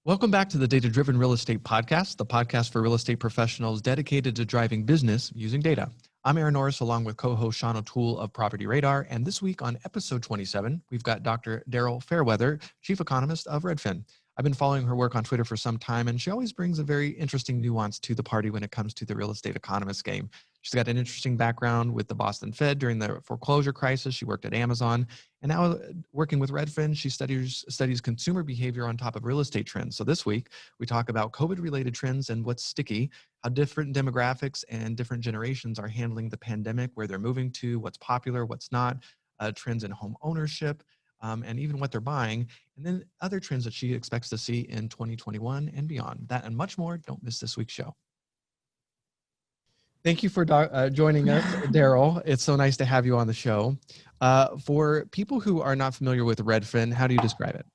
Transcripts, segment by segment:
Welcome back to the Data Driven Real Estate Podcast, the podcast for real estate professionals dedicated to driving business using data. I'm Aaron Norris, along with co-host Sean O'Toole of PropertyRadar, and this week on episode 27, we've got Dr. Daryl Fairweather, Chief Economist of Redfin. I've been following her work on Twitter for some time, and she always brings a very interesting nuance to the party when it comes to the real estate economist game. She's got an interesting background with the Boston Fed during the foreclosure crisis. She worked at Amazon, and now working with Redfin, she studies consumer behavior on top of real estate trends. So this week, we talk about COVID-related trends and what's sticky, how different demographics and different generations are handling the pandemic, where they're moving to, what's popular, what's not, trends in home ownership, and even what they're buying, and then other trends that she expects to see in 2021 and beyond. That and much more. Don't miss this week's show. Thank you for joining us, Daryl. It's so nice to have you on the show. For people who are not familiar with Redfin, how do you describe it?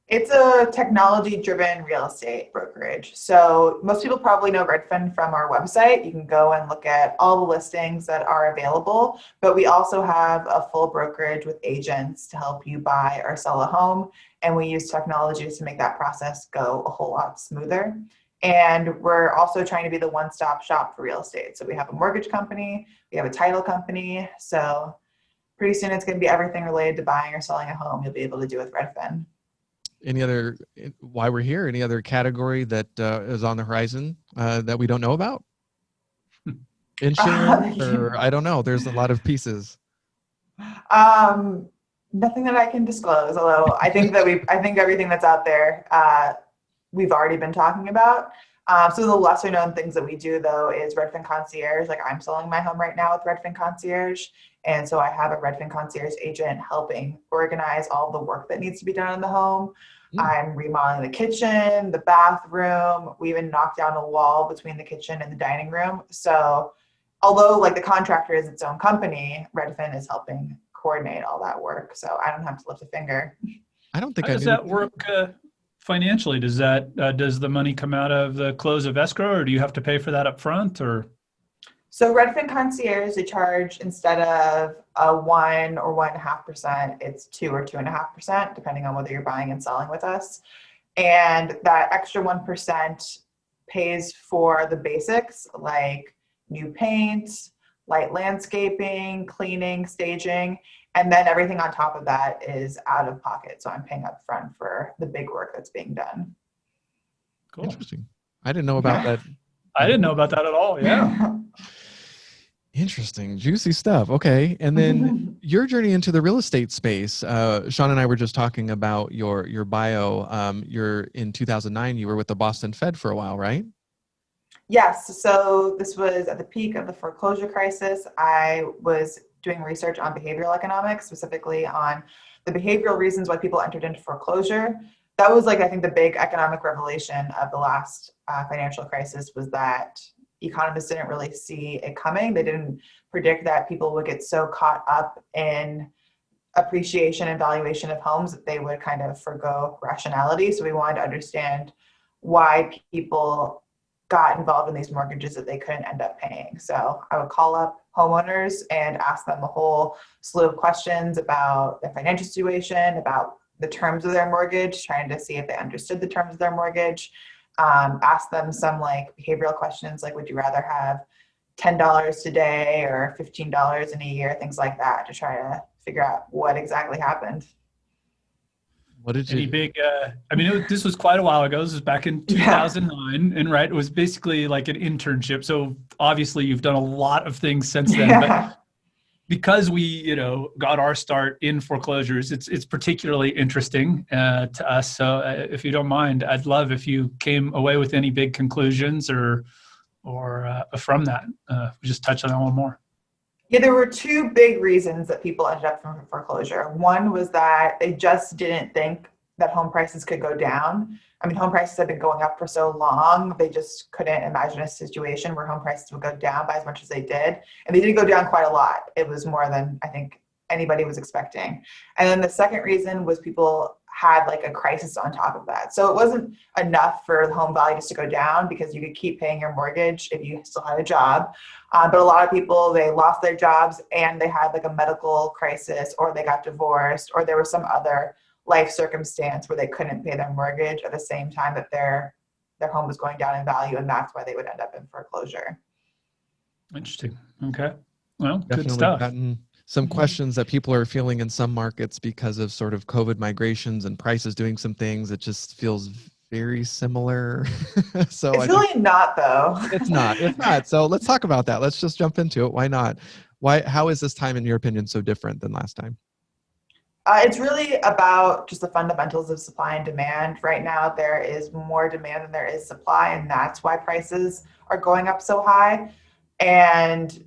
It's a technology-driven real estate brokerage. So most people probably know Redfin from our website. You can go and look at all the listings that are available, but we also have a full brokerage with agents to help you buy or sell a home. And we use technology to make that process go a whole lot smoother. And we're also trying to be the one-stop shop for real estate. So we have a mortgage company, we have a title company. So pretty soon it's going to be everything related to buying or selling a home you'll be able to do with Redfin. Why we're here, any other category that is on the horizon that we don't know about? Insurance, or I don't know. There's a lot of pieces. Nothing that I can disclose, although I think everything that's out there, we've already been talking about. So the lesser known things that we do though is Redfin Concierge. Like I'm selling my home right now with Redfin Concierge. And so I have a Redfin Concierge agent helping organize all the work that needs to be done in the home. I'm remodeling the kitchen, the bathroom. We even knocked down a wall between the kitchen and the dining room. So although like the contractor is its own company, Redfin is helping coordinate all that work. So I don't have to lift a finger. I don't think How does that work financially? Does the money come out of the close of escrow, or do you have to pay for that up front? Or so Redfin Concierge, they charge instead of a 1 or 1.5%, it's 2 or 2.5%, depending on whether you're buying and selling with us. And that extra 1% pays for the basics like new paint, light landscaping, cleaning, staging, and then everything on top of that is out of pocket. So I'm paying up front for the big work that's being done. Cool. Interesting. I didn't know about that. I didn't know about that at all. Yeah. Interesting. Juicy stuff. Okay. And then your journey into the real estate space. Sean and I were just talking about your bio. You're in 2009, you were with the Boston Fed for a while, right? Yes. So this was at the peak of the foreclosure crisis. I was doing research on behavioral economics, specifically on the behavioral reasons why people entered into foreclosure. That was like, I think the big economic revelation of the last financial crisis was that economists didn't really see it coming. They didn't predict that people would get so caught up in appreciation and valuation of homes that they would kind of forgo rationality. So we wanted to understand why people got involved in these mortgages that they couldn't end up paying. So I would call up homeowners and ask them a whole slew of questions about their financial situation, about the terms of their mortgage, trying to see if they understood the terms of their mortgage. Ask them some like behavioral questions, like would you rather have $10 today or $15 in a year, things like that, to try to figure out what exactly happened. What did you? This was quite a while ago. This was back in 2009, and right, it was basically like an internship. So obviously, you've done a lot of things since then. Yeah. But because we, got our start in foreclosures, it's particularly interesting to us. So if you don't mind, I'd love if you came away with any big conclusions or from that. Just touch on that one more. Yeah, there were two big reasons that people ended up from foreclosure. One was that they just didn't think that home prices could go down. I mean, home prices have been going up for so long, they just couldn't imagine a situation where home prices would go down by as much as they did. And they did go down quite a lot. It was more than I think anybody was expecting. And then the second reason was people had like a crisis on top of that. So it wasn't enough for the home value just to go down because you could keep paying your mortgage if you still had a job. But a lot of people, they lost their jobs and they had like a medical crisis, or they got divorced, or there was some other life circumstance where they couldn't pay their mortgage at the same time that their home was going down in value, and that's why they would end up in foreclosure. Interesting. Okay. Well, good Definitely stuff. gotten some questions that people are feeling in some markets because of sort of COVID migrations and prices doing some things. It just feels very similar. So It's really not, though. It's not. It's not. So let's talk about that. Let's just jump into it. Why not? How is this time, in your opinion, so different than last time? It's really about just the fundamentals of supply and demand. Right now, there is more demand than there is supply, and that's why prices are going up so high. And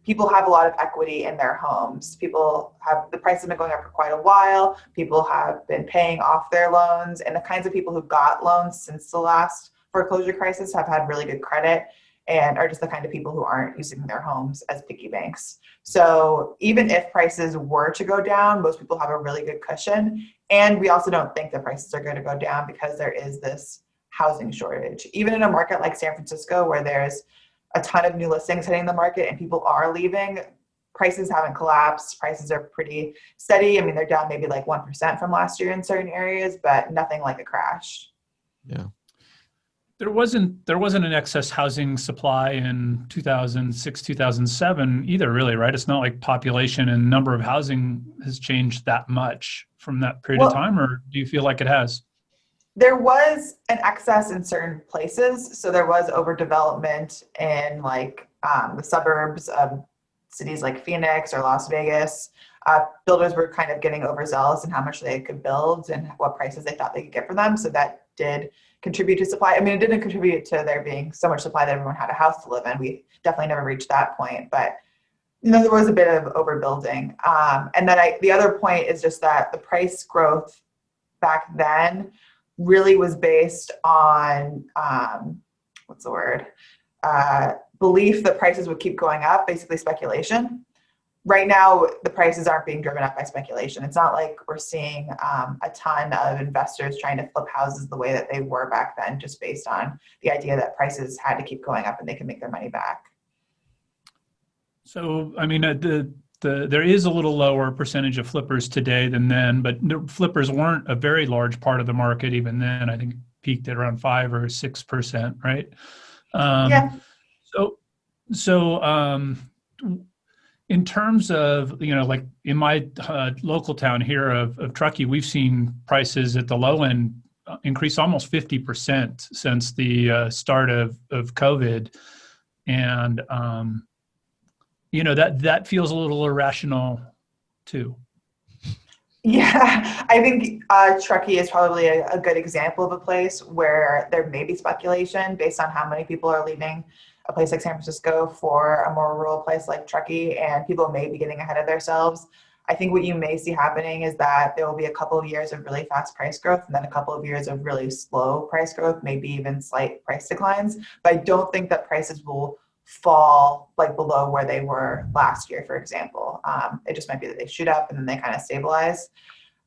people have a lot of equity in their homes. The prices have been going up for quite a while. People have been paying off their loans, and the kinds of people who got loans since the last foreclosure crisis have had really good credit and are just the kind of people who aren't using their homes as piggy banks. So even if prices were to go down, most people have a really good cushion. And we also don't think that prices are going to go down because there is this housing shortage. Even in a market like San Francisco, where there's a ton of new listings hitting the market and people are leaving, prices haven't collapsed. Prices are pretty steady. I mean, they're down maybe like 1% from last year in certain areas, but nothing like a crash. Yeah. There wasn't an excess housing supply in 2006, 2007 either, really, right? It's not like population and number of housing has changed that much from that period of time, or do you feel like it has? There was an excess in certain places. So there was overdevelopment in like the suburbs of cities like Phoenix or Las Vegas. Builders were kind of getting overzealous in how much they could build and what prices they thought they could get for them. So that did contribute to supply. I mean, it didn't contribute to there being so much supply that everyone had a house to live in. We definitely never reached that point, but there was a bit of overbuilding. And then the other point is just that the price growth back then really was based on, belief that prices would keep going up, basically speculation. Right now, the prices aren't being driven up by speculation. It's not like we're seeing a ton of investors trying to flip houses the way that they were back then, just based on the idea that prices had to keep going up and they could make their money back. So, I mean, there is a little lower percentage of flippers today than then, but flippers weren't a very large part of the market even then. I think it peaked at around 5 or 6%, right? Yeah. So, in terms of, like in my local town here of Truckee, we've seen prices at the low end increase almost 50% since the start of COVID. And, that feels a little irrational too. Yeah, I think Truckee is probably a good example of a place where there may be speculation based on how many people are leaving a place like San Francisco for a more rural place like Truckee, and people may be getting ahead of themselves. I think what you may see happening is that there will be a couple of years of really fast price growth and then a couple of years of really slow price growth, maybe even slight price declines. But I don't think that prices will fall like below where they were last year, for example. It just might be that they shoot up and then they kind of stabilize.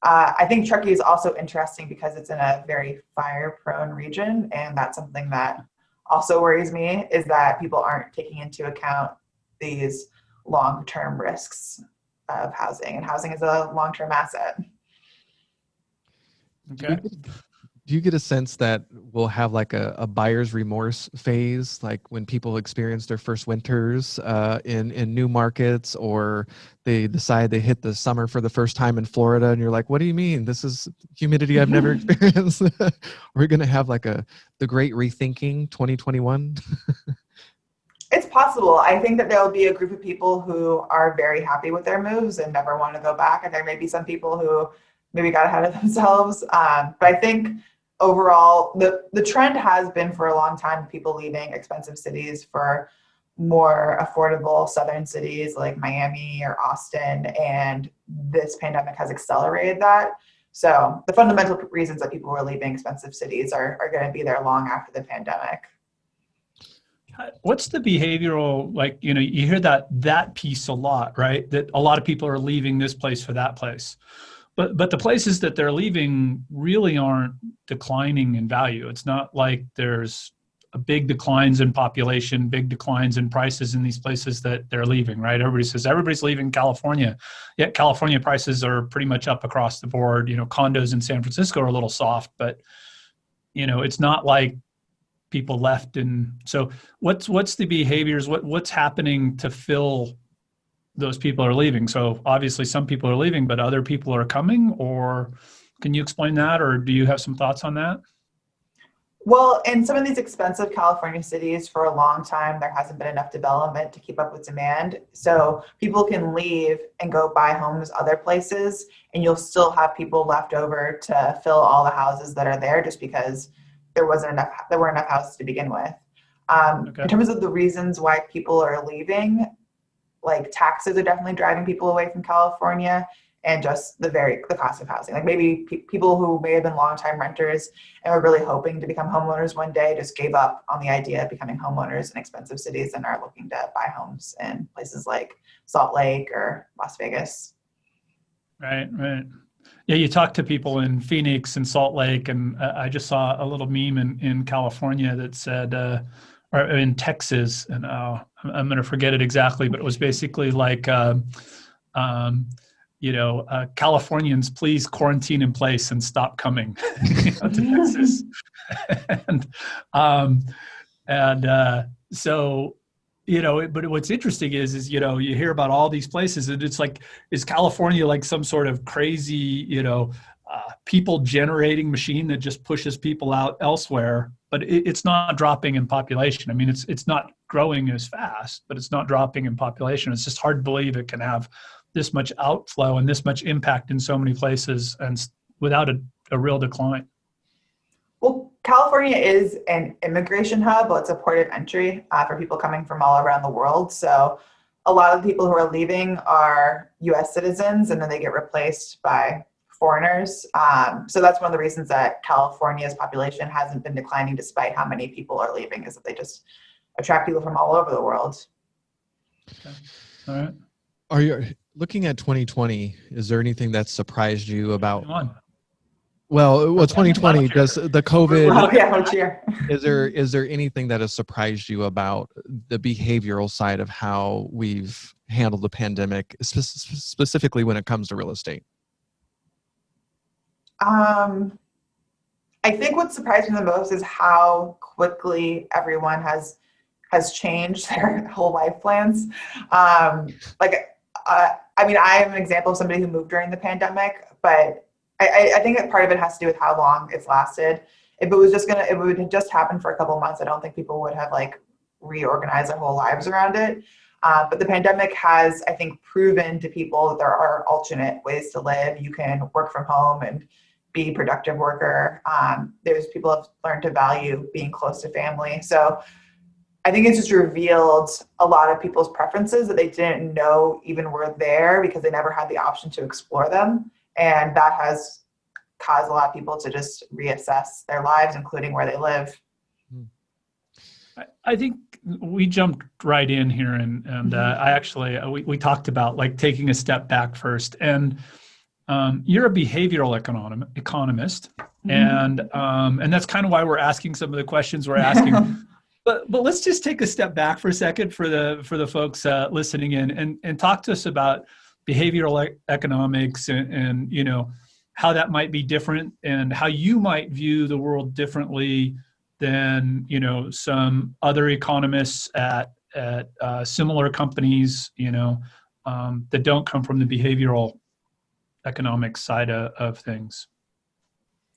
I think Truckee is also interesting because it's in a very fire-prone region, and that's something that also worries me, is that people aren't taking into account these long-term risks of housing, and housing is a long-term asset. Okay. Do you get a sense that we'll have like a buyer's remorse phase, like when people experience their first winters in new markets, or they decide they hit the summer for the first time in Florida, and you're like, what do you mean? This is humidity I've never experienced. We're going to have like the great rethinking 2021? It's possible. I think that there will be a group of people who are very happy with their moves and never want to go back. And there may be some people who maybe got ahead of themselves. But I think overall, the trend has been for a long time people leaving expensive cities for more affordable southern cities like Miami or Austin. And this pandemic has accelerated that. So the fundamental reasons that people were leaving expensive cities are going to be there long after the pandemic. What's the behavioral, like, you hear that piece a lot, right? That a lot of people are leaving this place for that place. But the places that they're leaving really aren't declining in value. It's not like there's big declines in population, big declines in prices in these places that they're leaving, right? Everybody says everybody's leaving California, yet California prices are pretty much up across the board. Condos in San Francisco are a little soft, but it's not like people left. And so what's the behaviors? What's happening to fill those people are leaving? So obviously some people are leaving, but other people are coming, or can you explain that? Or do you have some thoughts on that? Well, in some of these expensive California cities, for a long time, there hasn't been enough development to keep up with demand. So people can leave and go buy homes other places, and you'll still have people left over to fill all the houses that are there, just because there weren't enough houses to begin with. Okay. In terms of the reasons why people are leaving, like taxes are definitely driving people away from California, and just the cost of housing. Like maybe people who may have been longtime renters and were really hoping to become homeowners one day just gave up on the idea of becoming homeowners in expensive cities and are looking to buy homes in places like Salt Lake or Las Vegas. Right. Yeah, you talk to people in Phoenix and Salt Lake, and I just saw a little meme in California that said, or in Texas, and I'm going to forget it exactly, but it was basically like, Californians, please quarantine in place and stop coming to Texas. So, but what's interesting is, you hear about all these places, and it's like, is California like some sort of crazy, people generating machine that just pushes people out elsewhere? But it's not dropping in population. I mean, it's not growing as fast, but it's not dropping in population. It's just hard to believe it can have this much outflow and this much impact in so many places and without a real decline. Well, California is an immigration hub. Well, it's a port of entry for people coming from all around the world. So a lot of the people who are leaving are US citizens, and then they get replaced by foreigners. So that's one of the reasons that California's population hasn't been declining despite how many people are leaving, is that they just attract people from all over the world. Okay. All right. Are you looking at 2020? Is there anything that surprised you about? Well, 2020, just the COVID. Oh, yeah, which year? Is there anything that has surprised you about the behavioral side of how we've handled the pandemic, specifically when it comes to real estate? I think what surprised me the most is how quickly everyone has changed their whole life plans. I mean, I am an example of somebody who moved during the pandemic, but I think that part of it has to do with how long it's lasted. If it was it would just happen for a couple of months, I don't think people would have reorganized their whole lives around it. But the pandemic has, I think, proven to people that there are alternate ways to live. You can work from home and be a productive worker. People have learned to value being close to family. So I think it's just revealed a lot of people's preferences that they didn't know even were there because they never had the option to explore them. And that has caused a lot of people to just reassess their lives, including where they live. I think we jumped right in here, and I actually, we talked about taking a step back first. And you're a behavioral economist, and that's kind of why we're asking some of the questions we're asking. But let's just take a step back for a second for the folks listening in, and talk to us about behavioral economics and how that might be different, and how you might view the world differently than some other economists at similar companies that don't come from the behavioral economics side of things.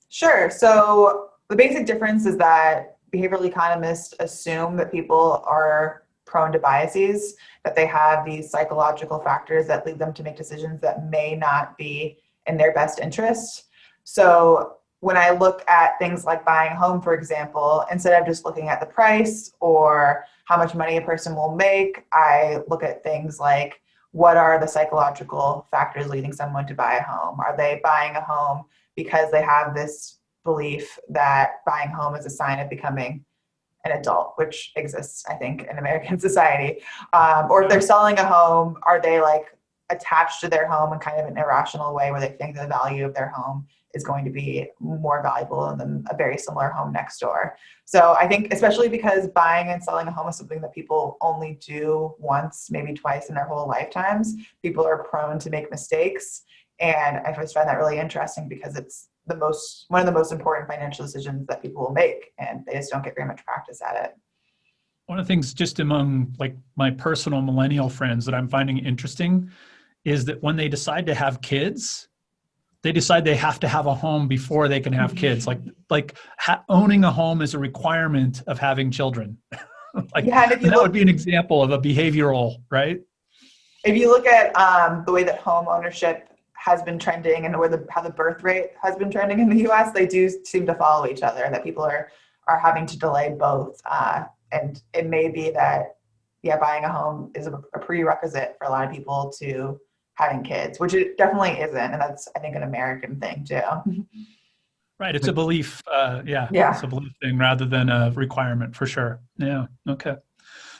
Sure. So the basic difference is that behavioral economists assume that people are prone to biases, that they have these psychological factors that lead them to make decisions that may not be in their best interest. So when I look at things like buying a home, for example, instead of just looking at the price or how much money a person will make, I look at things like, what are the psychological factors leading someone to buy a home? Are they buying a home because they have this belief that buying a home is a sign of becoming an adult, which exists, I think, in American society? Or if they're selling a home, are they attached to their home in kind of an irrational way where they think the value of their home is going to be more valuable than a very similar home next door. So I think especially because buying and selling a home is something that people only do once, maybe twice in their whole lifetimes, people are prone to make mistakes. And I just find that really interesting because it's one of the most important financial decisions that people will make, and they just don't get very much practice at it. One of the things just among like my personal millennial friends that I'm finding interesting is that when they decide to have kids, they decide they have to have a home before they can have kids. Owning a home is a requirement of having children. That would be an example of a behavioral, right? If you look at the way that home ownership has been trending and how the birth rate has been trending in the US, they do seem to follow each other, that people are having to delay both. And it may be that, buying a home is a prerequisite for a lot of people to having kids, which it definitely isn't. And that's, I think, an American thing too. Right. It's a belief. Yeah. It's a belief thing rather than a requirement for sure. Yeah. Okay.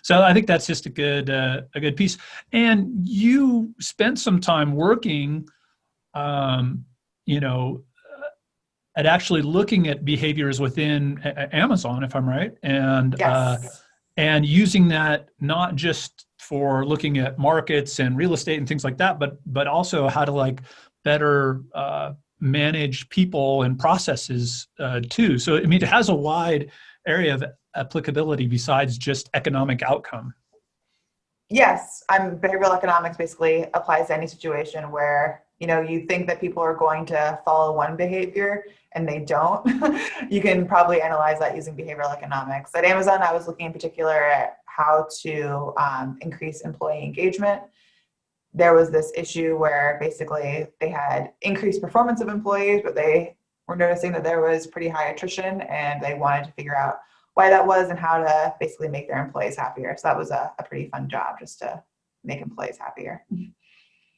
So I think that's just a good piece. And you spent some time working, at actually looking at behaviors within Amazon, if I'm right, and Yes. And using that not just for looking at markets and real estate and things like that, but also how to better manage people and processes too. So I mean, it has a wide area of applicability besides just economic outcome. Yes, behavioral economics basically applies to any situation where you think that people are going to follow one behavior and they don't. You can probably analyze that using behavioral economics. At Amazon, I was looking in particular at how to increase employee engagement. There was this issue where basically they had increased performance of employees, but they were noticing that there was pretty high attrition, and they wanted to figure out why that was and how to basically make their employees happier. So that was a pretty fun job, just to make employees happier.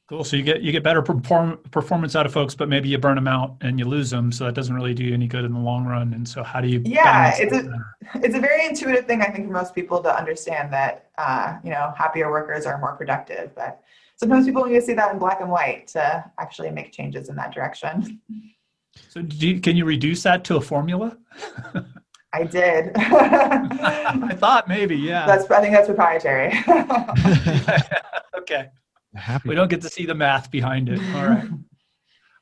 Cool. So you get better performance out of folks, but maybe you burn them out and you lose them. So that doesn't really do you any good in the long run. And so how do you? Yeah, it's a very intuitive thing, I think, for most people to understand that happier workers are more productive. But sometimes people need to see that in black and white to actually make changes in that direction. So can you reduce that to a formula? I did. I thought maybe, yeah. I think that's proprietary. Okay. We don't get to see the math behind it.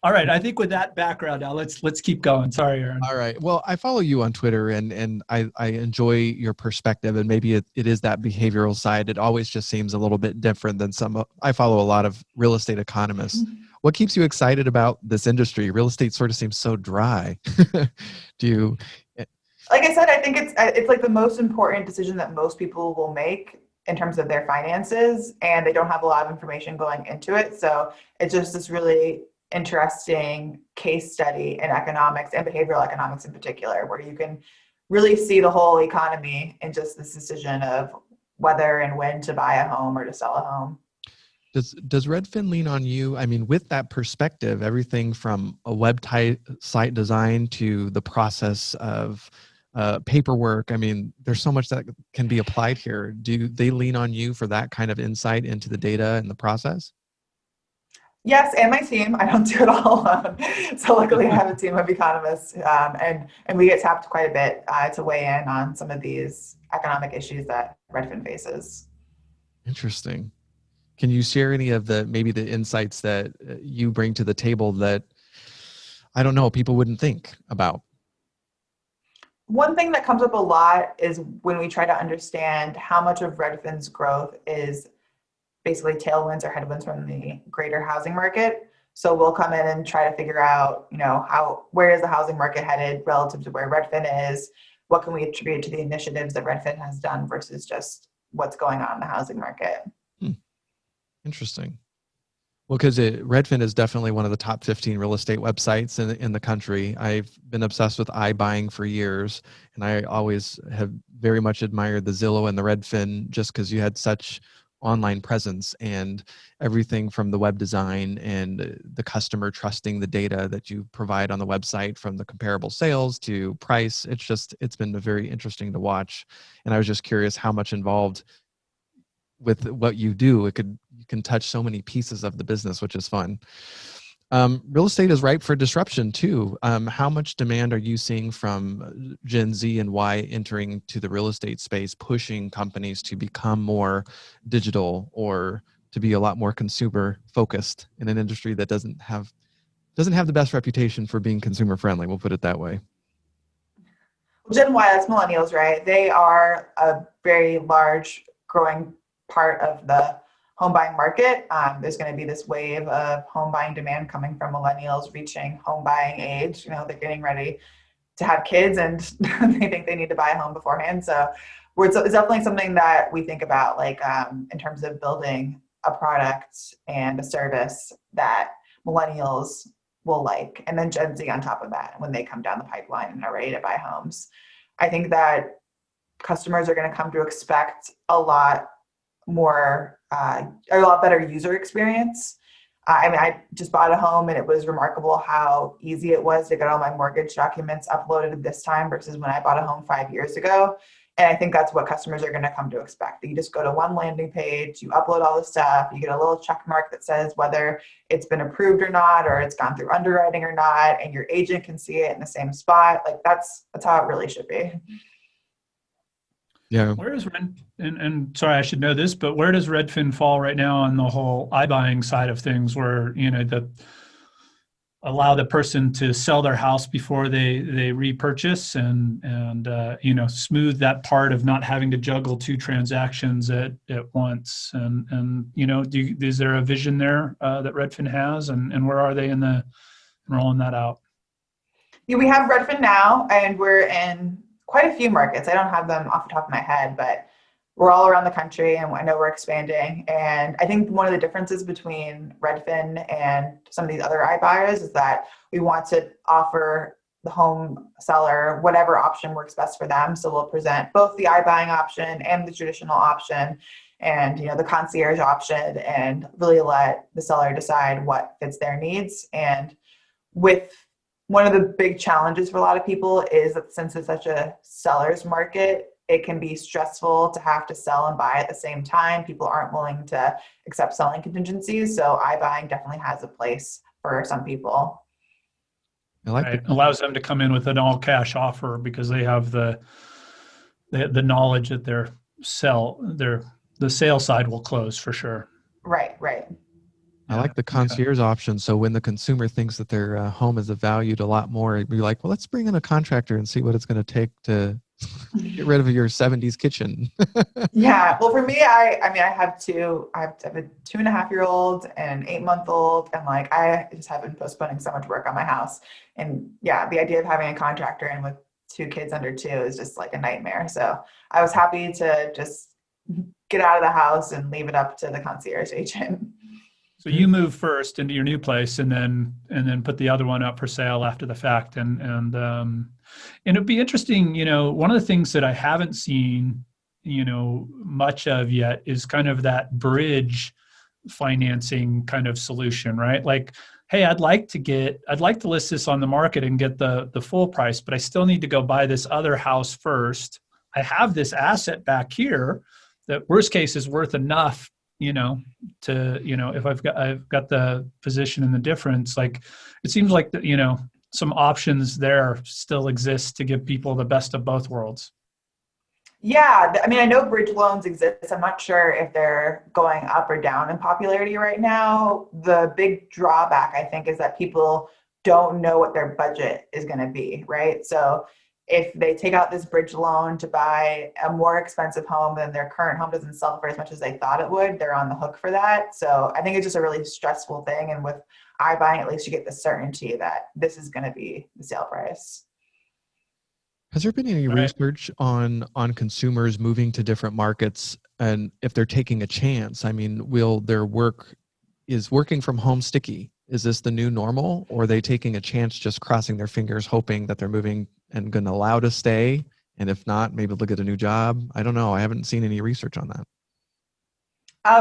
All right. I think with that background now, let's keep going. Sorry, Aaron. All right. Well, I follow you on Twitter, and I enjoy your perspective, and maybe it is that behavioral side. It always just seems a little bit different than I follow a lot of real estate economists. What keeps you excited about this industry? Real estate sort of seems so dry. Like I said, I think it's like the most important decision that most people will make in terms of their finances, and they don't have a lot of information going into it. So it's just this really interesting case study in economics and behavioral economics in particular, where you can really see the whole economy in just this decision of whether and when to buy a home or to sell a home. Does Redfin lean on you? I mean, with that perspective, everything from a website design to the process of paperwork. I mean, there's so much that can be applied here. Do they lean on you for that kind of insight into the data and the process? Yes, and my team. I don't do it all alone. So luckily I have a team of economists, and we get tapped quite a bit to weigh in on some of these economic issues that Redfin faces. Interesting. Can you share any of maybe the insights that you bring to the table that, I don't know, people wouldn't think about? One thing that comes up a lot is when we try to understand how much of Redfin's growth is basically tailwinds or headwinds from the greater housing market. So we'll come in and try to figure out, where is the housing market headed relative to where Redfin is? What can we attribute to the initiatives that Redfin has done versus just what's going on in the housing market? Interesting. Well, because Redfin is definitely one of the top 15 real estate websites in the country. I've been obsessed with iBuying for years, and I always have very much admired the Zillow and the Redfin just because you had such online presence and everything from the web design and the customer trusting the data that you provide on the website, from the comparable sales to price. It's been very interesting to watch. And I was just curious how much involved with what you do. You you can touch so many pieces of the business, which is fun. Real estate is ripe for disruption too. How much demand are you seeing from Gen Z and Y entering to the real estate space, pushing companies to become more digital or to be a lot more consumer focused in an industry that doesn't have the best reputation for being consumer friendly? We'll put it that way. Gen Y, that's millennials, right? They are a very large growing part of the home buying market. There's going to be this wave of home buying demand coming from millennials reaching home buying age. They're getting ready to have kids and they think they need to buy a home beforehand. So it's definitely something that we think about, like in terms of building a product and a service that millennials will like, and then Gen Z on top of that when they come down the pipeline and are ready to buy homes. I think that customers are going to come to expect a lot more, a lot better user experience. I just bought a home and it was remarkable how easy it was to get all my mortgage documents uploaded this time versus when I bought a home 5 years ago. And I think that's what customers are going to come to expect. You just go to one landing page, you upload all the stuff, you get a little check mark that says whether it's been approved or not, or it's gone through underwriting or not, and your agent can see it in the same spot. Like that's how it really should be. Yeah. Where is and sorry, I should know this, but where does Redfin fall right now on the whole iBuying side of things, where allow the person to sell their house before they repurchase and smooth that part of not having to juggle two transactions at once, and is there a vision there that Redfin has, and where are they in rolling that out? Yeah, we have Redfin now, and we're in quite a few markets. I don't have them off the top of my head, but we're all around the country, and I know we're expanding. And I think one of the differences between Redfin and some of these other iBuyers is that we want to offer the home seller whatever option works best for them. So we'll present both the iBuying option and the traditional option, and the concierge option, and really let the seller decide what fits their needs. And with one of the big challenges for a lot of people is that since it's such a seller's market, it can be stressful to have to sell and buy at the same time. People aren't willing to accept selling contingencies. So iBuying definitely has a place for some people. I like it allows them to come in with an all cash offer because they have the knowledge that the sale side will close for sure. Right. I like the concierge option. So when the consumer thinks that their home is valued a lot more, you're like, well, let's bring in a contractor and see what it's going to take to get rid of your 70s kitchen. Yeah. Well, for me, I have two. I have a 2.5-year-old and an 8-month-old, and I just have been postponing so much work on my house. And yeah, the idea of having a contractor in with 2 kids under 2 is just like a nightmare. So I was happy to just get out of the house and leave it up to the concierge agent. So you move first into your new place, and then put the other one up for sale after the fact, and it'd be interesting. One of the things that I haven't seen, much of yet is kind of that bridge financing kind of solution, right? Like, hey, I'd like to list this on the market and get the full price, but I still need to go buy this other house first. I have this asset back here that worst case is worth enough, if I've got the position and the difference. Like, it seems like some options there still exist to give people the best of both worlds. Yeah, I know bridge loans exist. I'm not sure if they're going up or down in popularity right now. The big drawback, I think, is that people don't know what their budget is going to be, right? So if they take out this bridge loan to buy a more expensive home than their current home doesn't sell for as much as they thought it would, they're on the hook for that. So I think it's just a really stressful thing. And with iBuying, at least you get the certainty that this is going to be the sale price. Has there been any research on consumers moving to different markets, and if they're taking a chance? Will their work, is working from home sticky? Is this the new normal, or are they taking a chance, just crossing their fingers, hoping that they're moving and going to allow to stay? And if not, maybe they'll get a new job. I don't know. I haven't seen any research on that.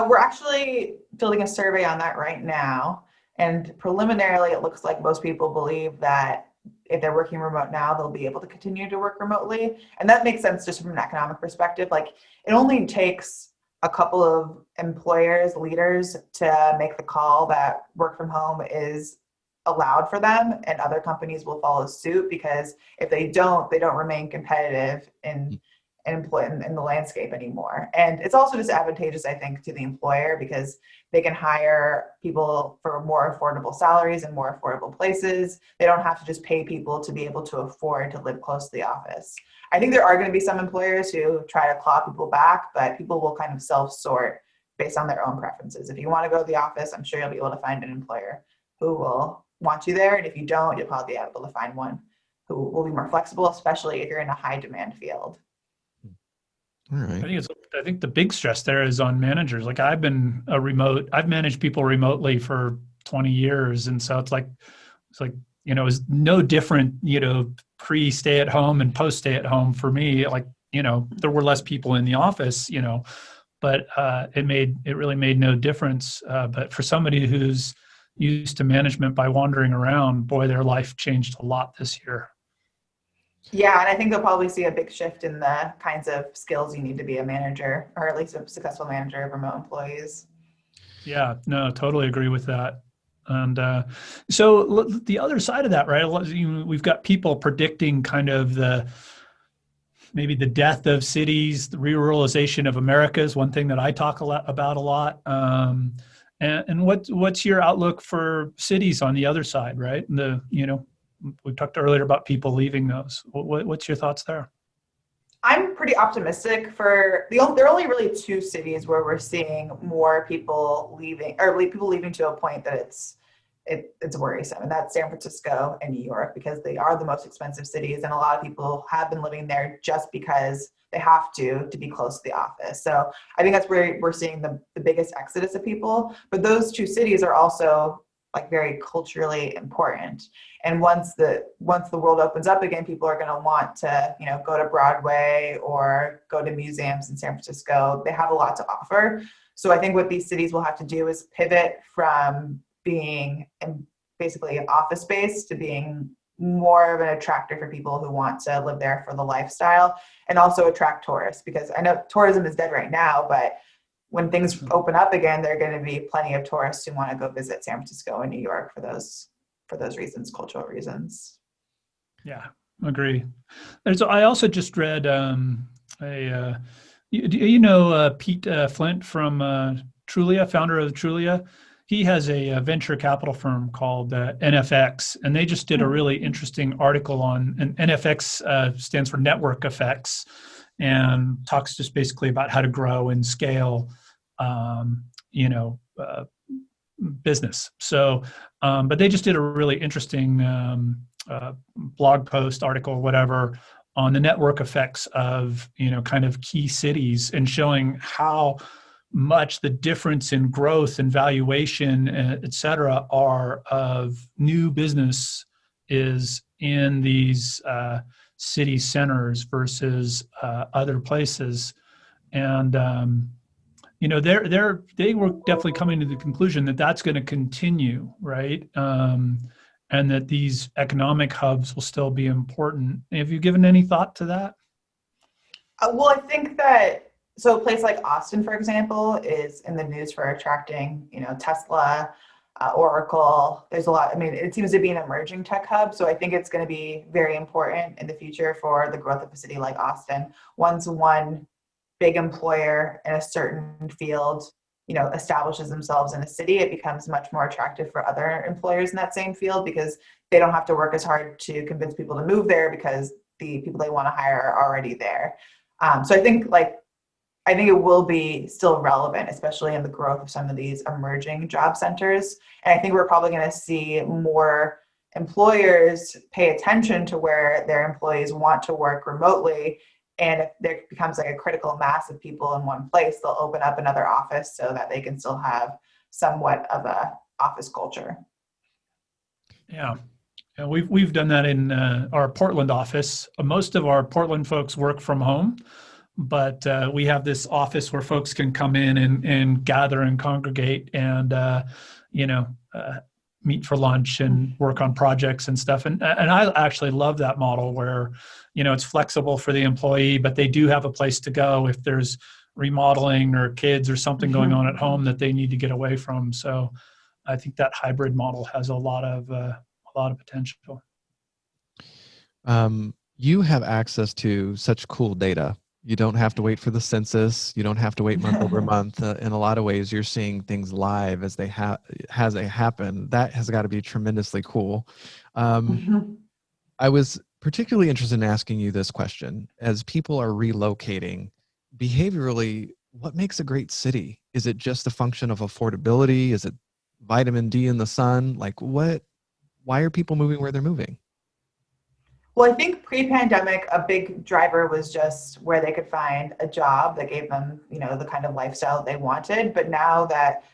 We're actually building a survey on that right now. And preliminarily, it looks like most people believe that if they're working remote now, they'll be able to continue to work remotely. And that makes sense just from an economic perspective. Like, it only takes a couple of employers, leaders to make the call that work from home is allowed for them, and other companies will follow suit, because if they don't remain competitive in the landscape anymore. And it's also just advantageous, I think, to the employer, because they can hire people for more affordable salaries and more affordable places. They don't have to just pay people to be able to afford to live close to the office. I think there are going to be some employers who try to claw people back, but people will kind of self-sort based on their own preferences. If you want to go to the office, I'm sure you'll be able to find an employer who will want you there. And if you don't, you'll probably be able to find one who will be more flexible, especially if you're in a high demand field. All right. I think the big stress there is on managers. Like I've managed people remotely for 20 years. And so it's like, it's no different, pre stay at home and post stay at home for me. Like, there were less people in the office, but it really made no difference. But for somebody who's used to management by wandering around, boy, their life changed a lot this year. Yeah, and I think they'll probably see a big shift in the kinds of skills you need to be a manager, or at least a successful manager of remote employees. Yeah, no, totally agree with that. And so the other side of that, right? We've got people predicting kind of maybe the death of cities, the ruralization of America is one thing that I talk about a lot. And what's your outlook for cities on the other side, right? We talked earlier about people leaving those. What's your thoughts there? I'm pretty optimistic there are only really two cities where we're seeing more people leaving, or people leaving to a point that it's worrisome. And that's San Francisco and New York, because they are the most expensive cities. And a lot of people have been living there just because they have to be close to the office. So I think that's where we're seeing the biggest exodus of people. But those two cities are also like very culturally important. And once the world opens up again, people are going to want to, go to Broadway or go to museums in San Francisco. They have a lot to offer. So I think what these cities will have to do is pivot from being basically an office space to being more of an attractor for people who want to live there for the lifestyle, and also attract tourists, because I know tourism is dead right now, but when things open up again, there are going to be plenty of tourists who want to go visit San Francisco and New York for those reasons, cultural reasons. Yeah, agree. I also just read Pete Flint from Trulia, founder of Trulia. He has a venture capital firm called NFX, and they just did a really interesting article on, and NFX stands for network effects, and talks just basically about how to grow and scale, business. So, but they just did a really interesting blog post, article, whatever, on the network effects of, kind of key cities, and showing how much the difference in growth and valuation, et cetera, are of new business is in these city centers versus other places. And, they were definitely coming to the conclusion that that's going to continue, right? And that these economic hubs will still be important. Have you given any thought to that? Well, I think that, so a place like Austin, for example, is in the news for attracting, Tesla, Oracle. There's a lot. I mean, it seems to be an emerging tech hub. So I think it's going to be very important in the future for the growth of a city like Austin. Once one big employer in a certain field, establishes themselves in a city, it becomes much more attractive for other employers in that same field, because they don't have to work as hard to convince people to move there, because the people they want to hire are already there. So I think it will be still relevant, especially in the growth of some of these emerging job centers. And I think we're probably going to see more employers pay attention to where their employees want to work remotely. And if there becomes like a critical mass of people in one place, they'll open up another office so that they can still have somewhat of a office culture. Yeah. And we've done that in our Portland office. Most of our Portland folks work from home, but we have this office where folks can come in and gather and congregate and, meet for lunch and work on projects and stuff. And I actually love that model where, it's flexible for the employee, but they do have a place to go if there's remodeling or kids or something going on at home that they need to get away from. So I think that hybrid model has a lot of potential. You have access to such cool data. You don't have to wait for the census. You don't have to wait month over month. In a lot of ways, you're seeing things live as they happen. That has got to be tremendously cool. I was particularly interested in asking you this question. As people are relocating, behaviorally, what makes a great city? Is it just a function of affordability? Is it vitamin D in the sun? Like why are people moving where they're moving? Well, I think pre-pandemic, a big driver was just where they could find a job that gave them, the kind of lifestyle they wanted. But now that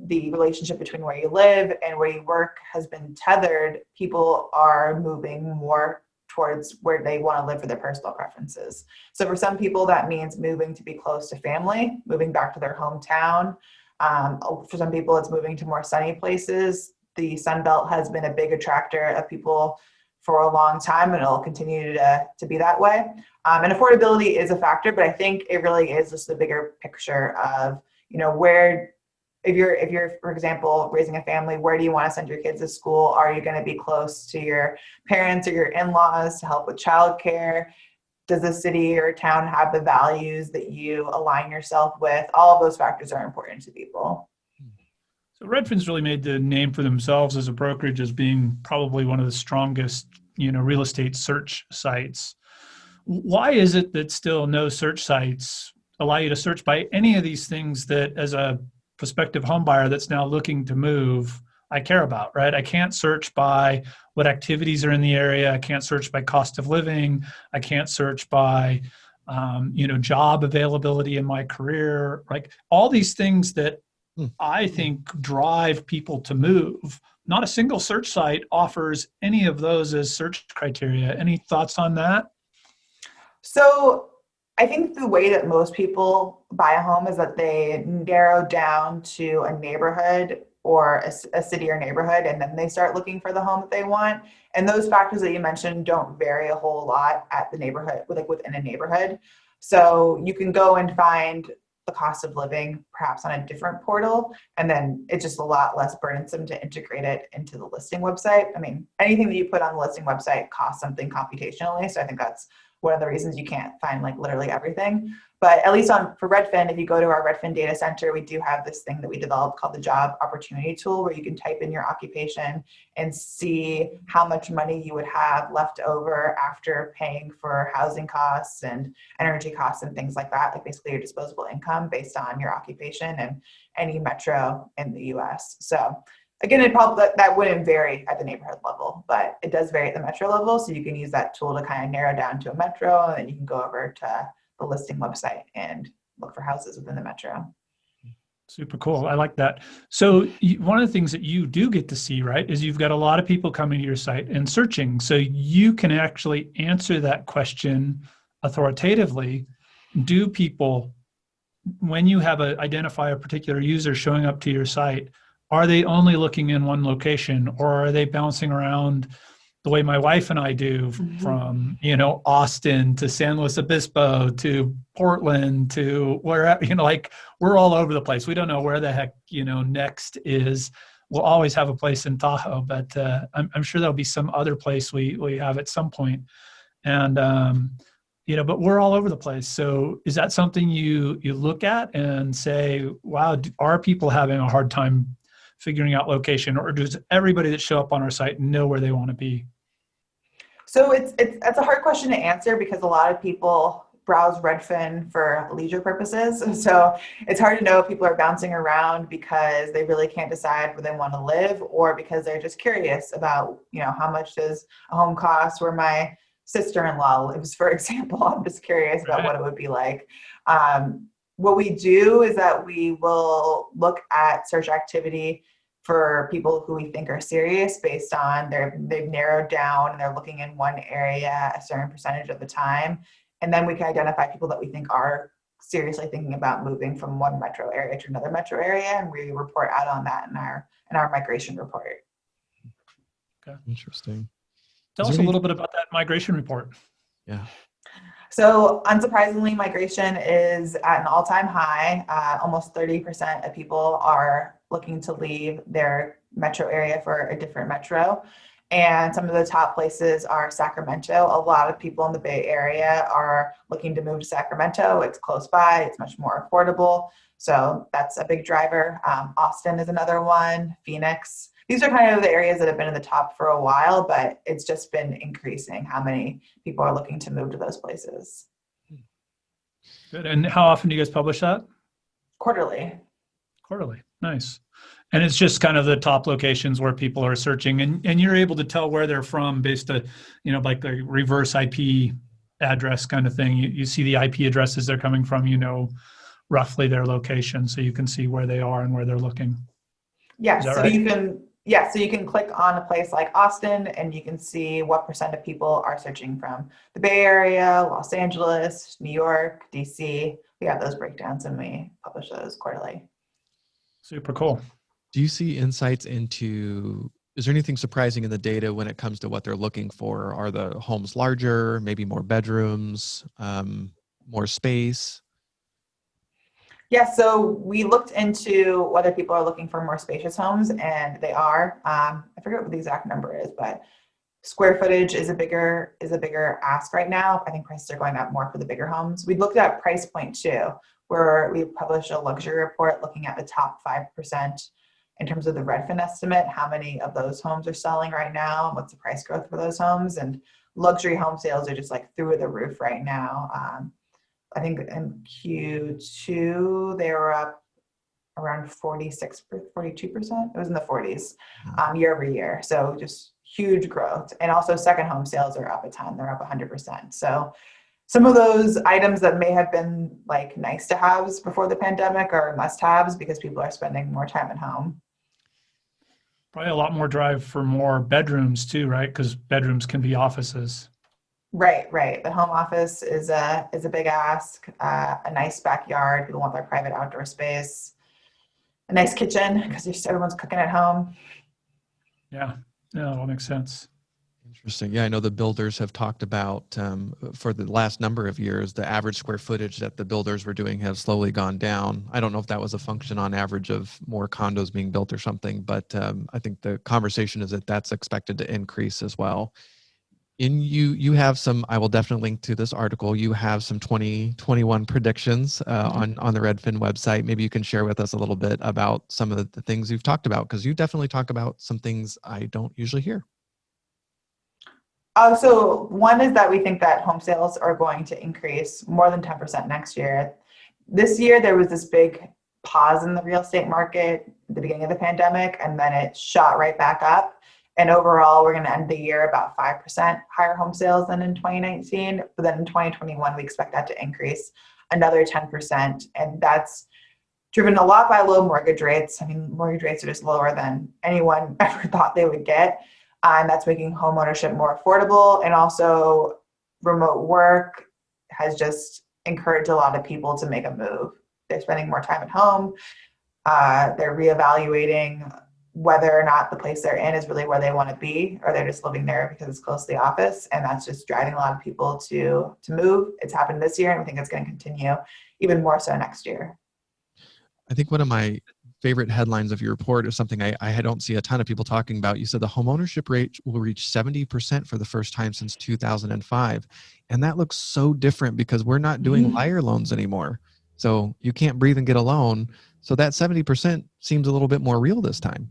the relationship between where you live and where you work has been tethered, people are moving more towards where they want to live for their personal preferences. So for some people, that means moving to be close to family, moving back to their hometown. For some people, it's moving to more sunny places. The Sun Belt has been a big attractor of people for a long time, and it'll continue to be that way. And affordability is a factor, but I think it really is just the bigger picture of, where, if you're, for example, raising a family, where do you want to send your kids to school? Are you going to be close to your parents or your in-laws to help with childcare? Does the city or town have the values that you align yourself with? All of those factors are important to people. So Redfin's really made the name for themselves as a brokerage as being probably one of the strongest, real estate search sites. Why is it that still no search sites allow you to search by any of these things that, as a prospective home buyer that's now looking to move, I care about, right? I can't search by what activities are in the area. I can't search by cost of living. I can't search by, job availability in my career, like all these things that I think drive people to move. Not a single search site offers any of those as search criteria. Any thoughts on that? So I think the way that most people buy a home is that they narrow down to a neighborhood or a city or neighborhood, and then they start looking for the home that they want. And those factors that you mentioned don't vary a whole lot at the neighborhood, like within a neighborhood. So you can go and find the cost of living perhaps on a different portal, and then it's just a lot less burdensome to integrate it into the listing website. I mean, anything that you put on the listing website costs something computationally, so I think that's one of the reasons you can't find like literally everything. But at least for Redfin, if you go to our Redfin data center, we do have this thing that we developed called the Job Opportunity Tool, where you can type in your occupation and see how much money you would have left over after paying for housing costs and energy costs and things like that, like basically your disposable income based on your occupation and any metro in the US. So again, that wouldn't vary at the neighborhood level, but it does vary at the metro level. So you can use that tool to kind of narrow down to a metro, and then you can go over to the listing website and look for houses within the metro. Super cool. I like that. So one of the things that you do get to see, right, is you've got a lot of people coming to your site and searching. So you can actually answer that question authoritatively. Do people, when you identify a particular user showing up to your site, are they only looking in one location, or are they bouncing around the way my wife and I do from, Austin to San Luis Obispo to Portland to wherever, like we're all over the place. We don't know where the heck, next is. We'll always have a place in Tahoe, but I'm sure there'll be some other place we have at some point. And, but we're all over the place. So is that something you look at and say, wow, are people having a hard time figuring out location, or does everybody that show up on our site know where they want to be? So it's a hard question to answer because a lot of people browse Redfin for leisure purposes. So it's hard to know if people are bouncing around because they really can't decide where they want to live, or because they're just curious about, how much does a home cost where my sister-in-law lives, for example. I'm just curious about what it would be like. What we do is that we will look at search activity for people who we think are serious based on they've narrowed down and they're looking in one area a certain percentage of the time. And then we can identify people that we think are seriously thinking about moving from one metro area to another metro area, and we report out on that in our migration report. Okay. Interesting. Tell us a little bit about that migration report. Yeah. So unsurprisingly, migration is at an all-time high. Almost 30% of people are looking to leave their metro area for a different metro. And some of the top places are Sacramento. A lot of people in the Bay Area are looking to move to Sacramento. It's close by, it's much more affordable. So that's a big driver. Austin is another one, Phoenix. These are kind of the areas that have been in the top for a while, but it's just been increasing how many people are looking to move to those places. Good. And how often do you guys publish that? Quarterly. Quarterly. Nice. And it's just kind of the top locations where people are searching, and you're able to tell where they're from based on, like the reverse IP address kind of thing. You see the IP addresses they're coming from, roughly their location, so you can see where they are and where they're looking. Yes. Is that So right? so you can click on a place like Austin and you can see what percent of people are searching from the Bay Area, Los Angeles, New York, DC. We have those breakdowns and we publish those quarterly. Super cool. Do you see insights into, is there anything surprising in the data when it comes to what they're looking for? Are the homes larger, maybe more bedrooms, more space? Yeah, so we looked into whether people are looking for more spacious homes, and they are. I forget what the exact number is, but square footage is a bigger ask right now. I think prices are going up more for the bigger homes. We looked at price point too, where we published a luxury report looking at the top 5% in terms of the Redfin estimate, how many of those homes are selling right now, and what's the price growth for those homes. And luxury home sales are just like through the roof right now. I think in Q2, they were up around 42%. It was in the 40s year over year. So just huge growth. And also second home sales are up a ton. They're up 100%. So some of those items that may have been like nice to haves before the pandemic are must haves because people are spending more time at home. Probably a lot more drive for more bedrooms too, right? Because bedrooms can be offices. Right. The home office is a big ask. A nice backyard. People want their private outdoor space. A nice kitchen because everyone's cooking at home. Yeah, that makes sense. Interesting. Yeah, I know the builders have talked about for the last number of years, the average square footage that the builders were doing have slowly gone down. I don't know if that was a function on average of more condos being built or something, but I think the conversation is that that's expected to increase as well. You have some, I will definitely link to this article. You have some 2021 predictions on the Redfin website. Maybe you can share with us a little bit about some of the things you've talked about, because you definitely talk about some things I don't usually hear. So one is that we think that home sales are going to increase more than 10% next year. This year, there was this big pause in the real estate market at the beginning of the pandemic, and then it shot right back up. And overall, we're going to end the year about 5% higher home sales than in 2019. But then in 2021, we expect that to increase another 10%. And that's driven a lot by low mortgage rates. I mean, mortgage rates are just lower than anyone ever thought they would get. And that's making home ownership more affordable. And also remote work has just encouraged a lot of people to make a move. They're spending more time at home. They're reevaluating whether or not the place they're in is really where they want to be, or they're just living there because it's close to the office. And that's just driving a lot of people to move. It's happened this year, and we think it's going to continue even more so next year. I think one of my favorite headlines of your report is something I don't see a ton of people talking about. You said the homeownership rate will reach 70% for the first time since 2005. And that looks so different because we're not doing liar loans anymore. So you can't breathe and get a loan. So that 70% seems a little bit more real this time.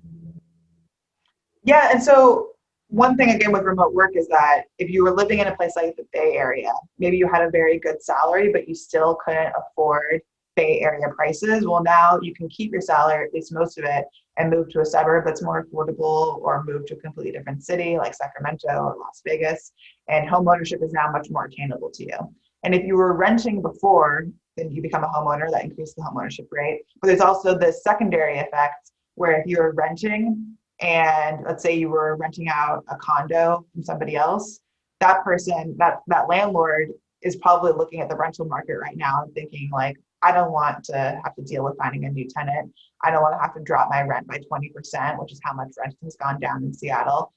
Yeah, and so one thing again with remote work is that if you were living in a place like the Bay Area, maybe you had a very good salary, but you still couldn't afford Bay Area prices. Well, now you can keep your salary, at least most of it, and move to a suburb that's more affordable, or move to a completely different city like Sacramento or Las Vegas. And home ownership is now much more attainable to you. And if you were renting before, then you become a homeowner, that increases the home ownership rate. But there's also this secondary effect where if you're renting, and let's say you were renting out a condo from somebody else, that person, that landlord is probably looking at the rental market right now and thinking like, I don't want to have to deal with finding a new tenant. I don't want to have to drop my rent by 20%, which is how much rent has gone down in Seattle.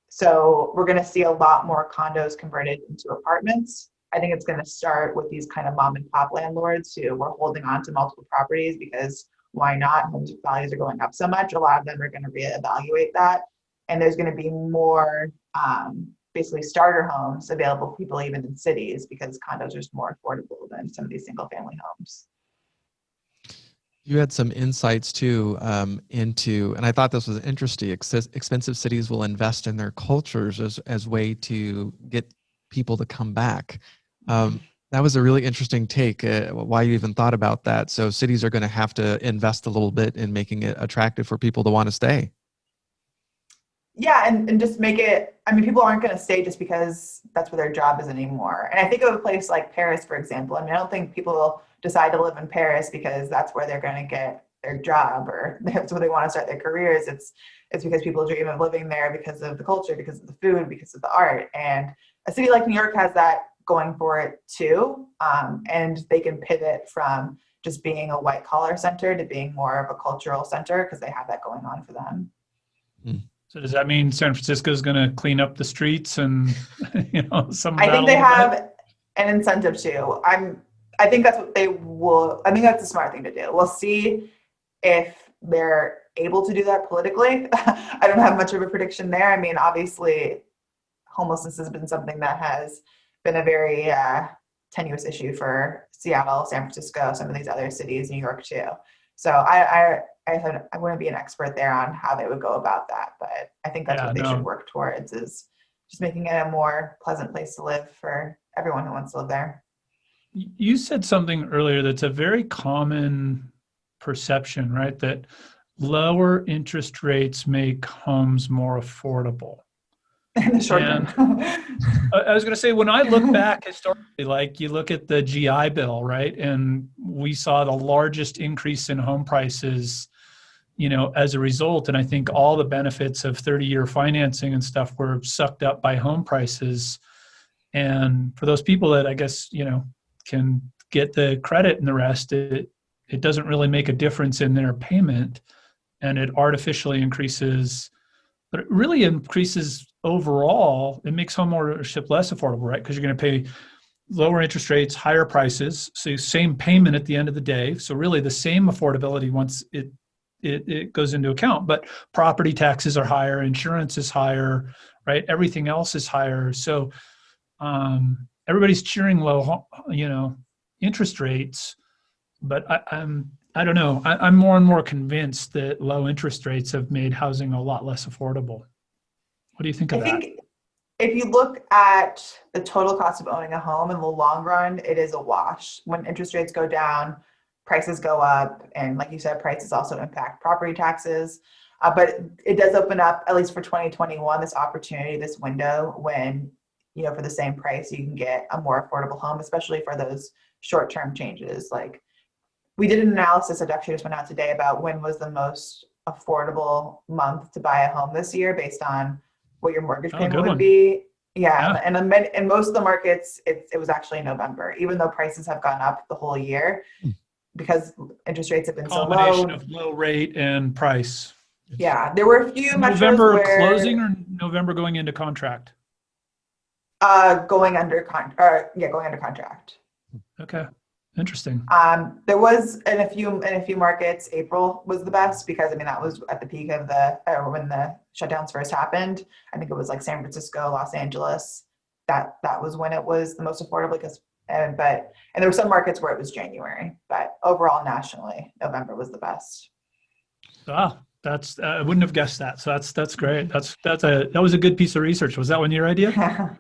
So we're going to see a lot more condos converted into apartments. I think it's going to start with these kind of mom and pop landlords who were holding on to multiple properties because why not? Home values are going up so much. A lot of them are going to reevaluate that. And there's going to be more basically starter homes available for people even in cities because condos are just more affordable than some of these single family homes. You had some insights too into, and I thought this was interesting, expensive cities will invest in their cultures as way to get people to come back. That was a really interesting take, why you even thought about that. So cities are going to have to invest a little bit in making it attractive for people to want to stay. Yeah, and just make it, I mean, people aren't going to stay just because that's where their job is anymore. And I think of a place like Paris, for example. I mean, I don't think people will decide to live in Paris because that's where they're going to get their job or that's where they want to start their careers. It's because people dream of living there because of the culture, because of the food, because of the art. And a city like New York has that going for it too. And they can pivot from just being a white collar center to being more of a cultural center because they have that going on for them. So does that mean San Francisco is going to clean up the streets and, some of I that think a they little have bit? an incentive to. I think that's what they will. I think that's a smart thing to do. We'll see if they're able to do that politically. I don't have much of a prediction there. I mean, obviously, homelessness has been something that has been a very tenuous issue for Seattle, San Francisco, some of these other cities, New York too. So I wouldn't be an expert there on how they would go about that, but I think that's what they should work towards is just making it a more pleasant place to live for everyone who wants to live there. You said something earlier that's a very common perception, right? That lower interest rates make homes more affordable. In the short term. I was going to say, when I look back historically, like you look at the GI Bill, right? And we saw the largest increase in home prices, as a result. And I think all the benefits of 30-year financing and stuff were sucked up by home prices. And for those people that I guess, can get the credit and the rest, it doesn't really make a difference in their payment. And it artificially increases, but it really increases overall. It makes home ownership less affordable, right? Because you're going to pay lower interest rates, higher prices, so same payment at the end of the day. So really the same affordability once it goes into account, but property taxes are higher, insurance is higher, right? Everything else is higher. So everybody's cheering low, interest rates, but I don't know. I'm more and more convinced that low interest rates have made housing a lot less affordable. What do you think of that? I think if you look at the total cost of owning a home in the long run, it is a wash. When interest rates go down, prices go up. And like you said, prices also impact property taxes. But it does open up, at least for 2021, this opportunity, this window when, for the same price, you can get a more affordable home, especially for those short-term changes. Like we did an analysis that actually just went out today about when was the most affordable month to buy a home this year based on what your mortgage payment would be. Yeah. And in most of the markets, it was actually November, even though prices have gone up the whole year because interest rates have been so low. Combination of low rate and price. Yeah. There were a few November closing or November going into contract? Going under contract. Okay. Interesting. There was in a few markets, April was the best because that was at the peak of when the shutdowns first happened. I think it was like San Francisco, Los Angeles. That was when it was the most affordable because and there were some markets where it was January, but overall nationally, November was the best. That's I wouldn't have guessed that. So that's great. That was a good piece of research. Was that one your idea?